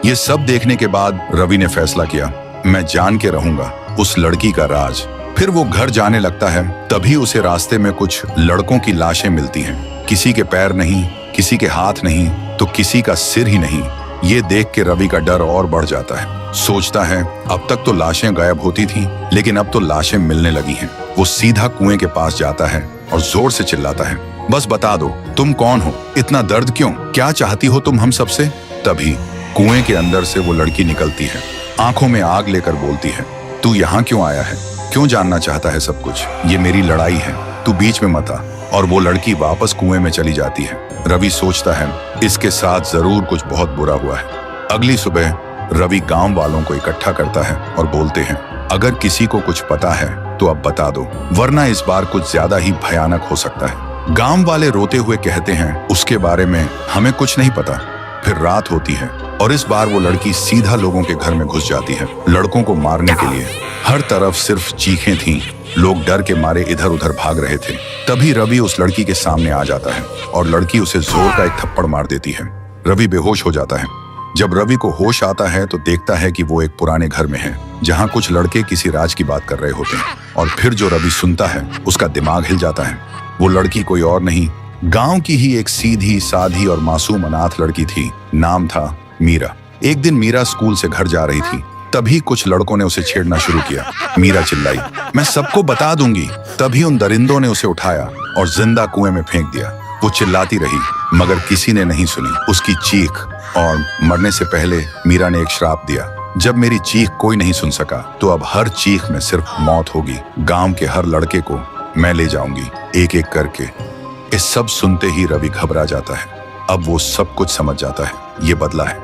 ये सब देखने के बाद रवि ने फैसला किया, मैं जान के रहूंगा उस लड़की का राज। फिर वो घर जाने लगता है, तभी उसे रास्ते में कुछ लड़कों की लाशें मिलती हैं। किसी के पैर नहीं, किसी के हाथ नहीं, तो किसी का सिर ही नहीं। ये देख के रवि का डर और बढ़ जाता है। सोचता है अब तक तो लाशें गायब होती थीं, लेकिन अब तो लाशें मिलने लगी हैं। वो सीधा कुएं के पास जाता है और जोर से चिल्लाता है, बस बता दो तुम कौन हो, इतना दर्द क्यों, क्या चाहती हो तुम हम सबसे। तभी कुएं के अंदर से वो लड़की निकलती है, आंखों में आग लेकर बोलती है, तू यहाँ क्यों आया है, क्यों जानना चाहता है सब कुछ, ये मेरी लड़ाई है, तू बीच में मत आ। और वो लड़की वापस कुएं में चली जाती है। रवि सोचता है इसके साथ जरूर कुछ बहुत बुरा हुआ है। अगली सुबह रवि गांव वालों को इकट्ठा करता है और बोलते हैं, अगर किसी को कुछ पता है तो अब बता दो, वरना इस बार कुछ ज्यादा ही भयानक हो सकता है। गांव वाले रोते हुए कहते हैं, उसके बारे में हमें कुछ नहीं पता। फिर रात होती है और इस बार वो लड़की सीधा लोगों के घर में घुस जाती है, लड़कों को मारने के लिए। हर तरफ सिर्फ चीखें थीं, लोग डर के मारे इधर उधर भाग रहे थे। तभी रवि उस लड़की के सामने आ जाता है और लड़की उसे जोर का एक थप्पड़ मार देती है। रवि बेहोश हो जाता है। जब रवि को होश आता है तो देखता है कि वो एक पुराने घर में है, जहाँ कुछ लड़के किसी राज की बात कर रहे होते हैं। और फिर जो रवि सुनता है उसका दिमाग हिल जाता है। वो लड़की कोई और नहीं, गांव की ही एक सीधी साधी और मासूम अनाथ लड़की थी। नाम था मीरा। एक दिन मीरा स्कूल से घर जा रही थी, तभी कुछ लड़कों ने उसे छेड़ना शुरू किया। मीरा चिल्लाई, मैं सबको बता दूंगी। तभी उन दरिंदों ने उसे उठाया और जिंदा कुएं में फेंक दिया। वो चिल्लाती रही मगर किसी ने नहीं सुनी उसकी चीख। और मरने से पहले मीरा ने एक श्राप दिया, जब मेरी चीख कोई नहीं सुन सका तो अब हर चीख में सिर्फ मौत होगी। गांव के हर लड़के को मैं ले जाऊंगी एक एक करके। इस सब सुनते ही रवि घबरा जाता है। अब वो सब कुछ समझ जाता है, ये बदला है,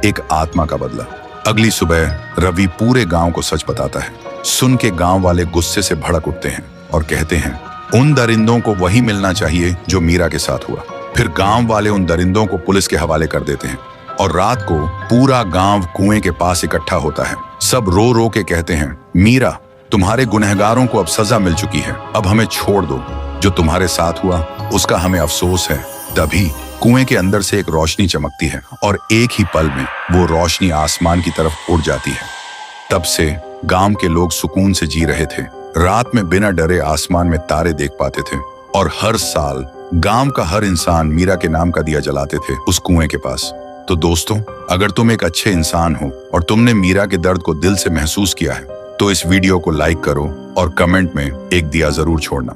एक आत्मा का बदला। अगली सुबह रवि पूरे गांव को सच बताता है। सुन के गांव वाले गुस्से से भड़क उठते हैं और कहते हैं, उन दरिंदों को वही मिलना चाहिए जो मीरा के साथ हुआ। फिर गांव वाले उन दरिंदों को पुलिस के हवाले कर देते हैं और रात को पूरा गांव कुएं के पास इकट्ठा होता है। सब रो रो के कहते हैं, मीरा तुम्हारे गुनहगारों को अब सजा मिल चुकी है, अब हमें छोड़ दो। जो तुम्हारे साथ हुआ उसका हमें अफसोस है। तभी कुएं के अंदर से एक रोशनी चमकती है और एक ही पल में वो रोशनी आसमान की तरफ उड़ जाती है। तब से गांव के लोग सुकून से जी रहे थे। रात में बिना डरे आसमान में तारे देख पाते थे और हर साल गांव का हर इंसान मीरा के नाम का दिया जलाते थे उस कुएं के पास। तो दोस्तों, अगर तुम एक अच्छे इंसान हो और तुमने मीरा के दर्द को दिल से महसूस किया है तो इस वीडियो को लाइक करो और कमेंट में एक दिया जरूर छोड़ना।